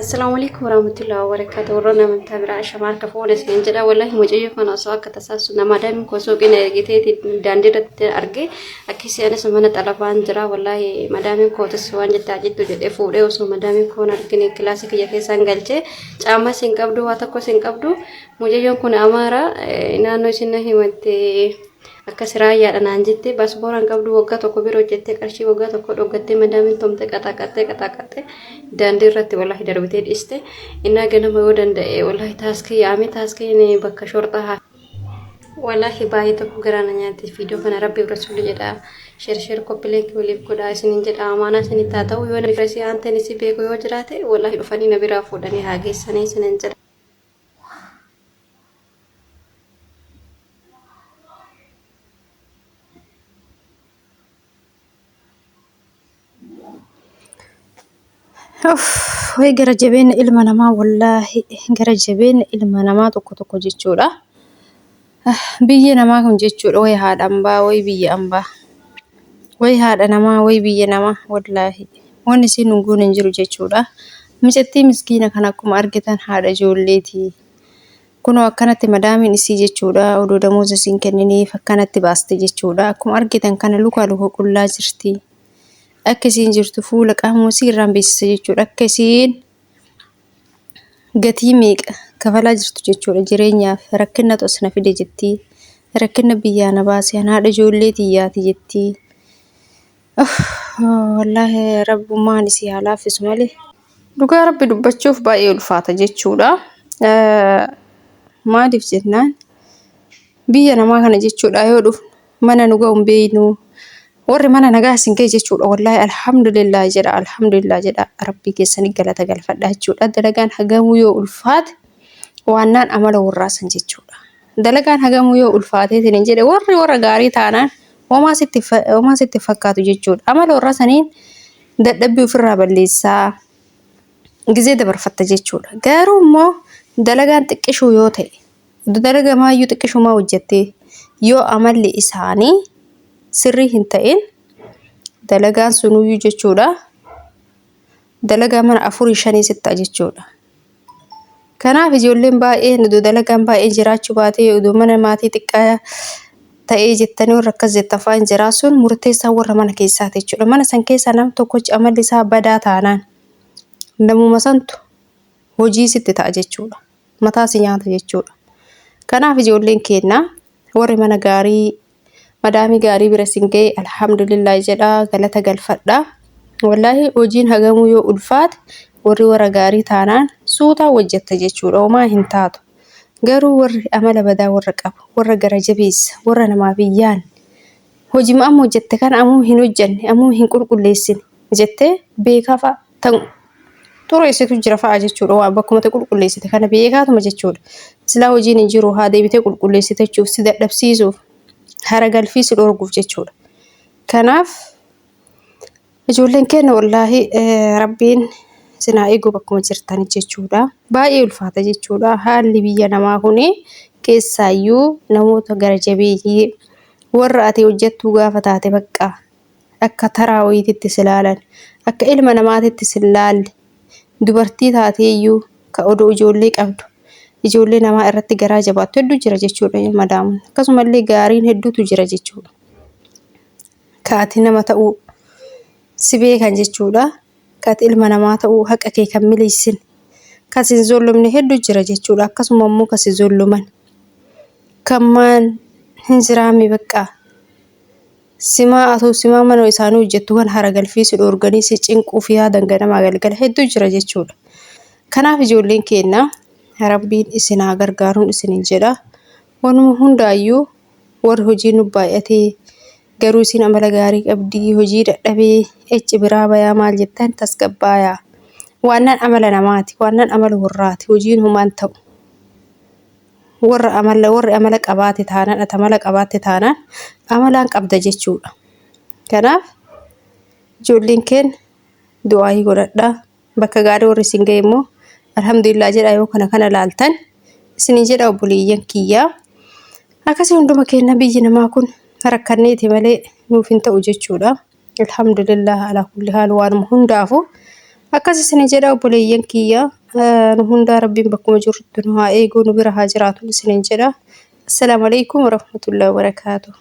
السلام عليكم ورحمة الله وبركاته. ورانا من تابع شمال كفون سنجلا والله مجيء كنا سواء كتساسنا ما دام كوسوق إن جيتي داندير أرجع أكيد أنا سمعنا طلبان جرا والله ما دام كوتس وان جتاجي تجد فوري وسو ما دام كون أرجعني كلاسيك يا سانجلتة أما سينكابدو واتكو سينكابدو مجيء كنا أمارا إنه سنة همتة Akkasiraa yaadhaan jettee baasbooraan qabdu waggaa tokko biroo jettee qarshii waggaa tokko dhoggattee madaamin tomte qaxaqattee daandii irratti wallahi darbitee dhiste innaa ganama yoo danda'e wallahi taaskii yaame taaskii bakka shorxaa wallahi baay'ee tokko garaana nyaatti fiidiyoo kana rabbi rasuuli jedha sheer koppileek waliif godhaa isiniin jedha amaanaa isinitti haa ta'u yoo namni firasii aanteen isi beeku yoo jiraate wallahi dhufanii na biraa fuudhanii haa geessanii isiniin jedha. Way gara jabeenya ilma namaa wallahi gara jabeenya ilma namaa tokko jechuudha. Biyya namaa kun jechuudha way haadha ambaa way biyya ambaa. Way haadha namaa way biyya namaa wallahi. Wanni isin hunguun hin jiru jechuudha. Micettii miskiina kan akkuma argitan haadha ijoolleeti. Kunoo akkanatti madaamiin isii jechuudha odoo damuuza isin kenniniif akkanatti baaste jechuudha. Akkuma argitan kana luka qullaa jirti. Akkasiin jirtu fuula qaamoosii irraan beeksisa jechuudha. Akkasiin gatii meeqa kafalaa jirtu jechuudha jireenyaaf rakkina tosna fide jetti. Rakkina biyyaa na baasee haadha ijoollee tiyyaati jetti. Wallahi rabbummaan isii haa laaffisu malee. Dhugaa rabbi dubbachuuf baay'ee ulfaata jechuudha. Maaliif jennaan biyya namaa kana jechuudha yoo dhufu mana nu ga'uun beeynu. Warri mana nagaa isin ga'e jechuudha wallahi alhamdulillah jedha rabbii keessanii galata galfadhaa jechuudha. Dalagaan hagamuu yoo ulfaate waannaan amala warraasan jechuudha. Dalagaan hagamuu yoo ulfaateetiin hin jedhe warra gaarii taanaan homaa sitti fakkaatu jechuudha. Amala warraasaniin dadhabbii ofirraa balleessaa gizee dabarfatta jechuudha. Garuu immoo dalagaan xiqqishuu yoo ta'e dalagamaayyuu xiqqishumaa hojjettee yoo amalli isaanii sirrii hin ta'in dalagaan sunuyyuu jechuudha. Dalagaa mana 4-5 sitta jechuudha. Kanaaf ijoolleen baay'een dalagaan baay'ee jiraachuu baatee odoo mana maatii xiqqaa ta'ee jettanii warra akkas jettan fa'aa hin jiraasuun murteessaa warra mana keessaati jechuudha. Mana san keessa nam tokkochi amalli isaa badaa taanaan namuma santu hojii sitti ta'a jechuudha. Mataa si nyaata jechuudha. Kanaaf ijoolleen keenna warri mana gaarii madaamii gaarii bira sin ga'e alhamdulillah jedha galata galfadha. Wallahi hojiin hagamuu yoo ulfaate warra gaarii taanaan suutaa hojjetta jechuudha. Homaa hin taatu. Garuu warri amala badaa warra qabu warra gara jabeessa warra namaaf iyyaan hojii amma hojjette kana ammoo hin hojjanne ammoo hin qulqulleessine jettee beekaa fa'a tan xureessitu jira fa'a jechuudha. Waan bakkuma ta'e qulqulleessite kana beekaatuma jechuudha. Silaa hojiin hin jiru haa deebitee qulqulleessite jechuuf si dadhabsiisuuf hara galfii si dhorguuf jechuudha. Kanaaf ijoolleen keenya wallahi rabbiin sinaa eeguu bakkuma jirtan jechuudha. Baay'ee ulfaata jechuudha. Haalli biyya namaa kuni keessaayyuu namoota gara jabeeyyii warra ati hojjettuu gaafa taate bakka akka taraa wayiitti si ilaalan akka ilma namaatitti si ilaalle dubartii taateeyyuu ka odoo ijoollee qabdu ijoollee namaa irratti garaa jabaattu hedduu jira jechuudha madaamu. Akkasumallee gaariin hedduutu jira jechuudha. Kaati nama ta'uu si beekan jechuudha. Kaati ilma namaa ta'uu haqa kee kan miliisin kasi zollomne hedduu jira jechuudha. Akkasuma immoo kasi zolloman kammaan hin jiraame bakka simaa mana isaanii hojjettu kan hara galfii si dhoorganii si cinquu fi yaadan ganamaa galgala hedduu jira jechuudha. Kanaaf ijoolleen keenya rabbiin isin haa gargaaruun isiniin jedha. Wanuma hundaayyuu warri hojii nu baay'atee garuu isin amala gaarii qabdii hojii dadhabee ecci biraa bayaa maal jettan tasgabbaayaa. Waannaan amala namaati waannaan amala warraati hojiin humaan ta'u. Warri amala qabaate taanaan atamala qabaate taanaan amalaan qabda jechuudha. Kanaaf ijoolleen keenya du'aa godhadhaa bakka gaarii warri isin ga'e immoo alhamdulillah jedha yoo kana laaltan isin jedha obboleeyyan kiyyaa. Akkasii hunduma keenya biyyi namaa kun rakkanneeti malee nuuf hin ta'u jechuudha. Alhamdulillah ala kulli haal waan hundaafu Akkas isinin jedha obboleeyyan kiyya. Nu hundaa rabbiin bakkuma jirrutti nu haa eegu nu bira haa jiraatu isinin jedha. Assalaamu alaikum warahmatullahi wabarakaatuh.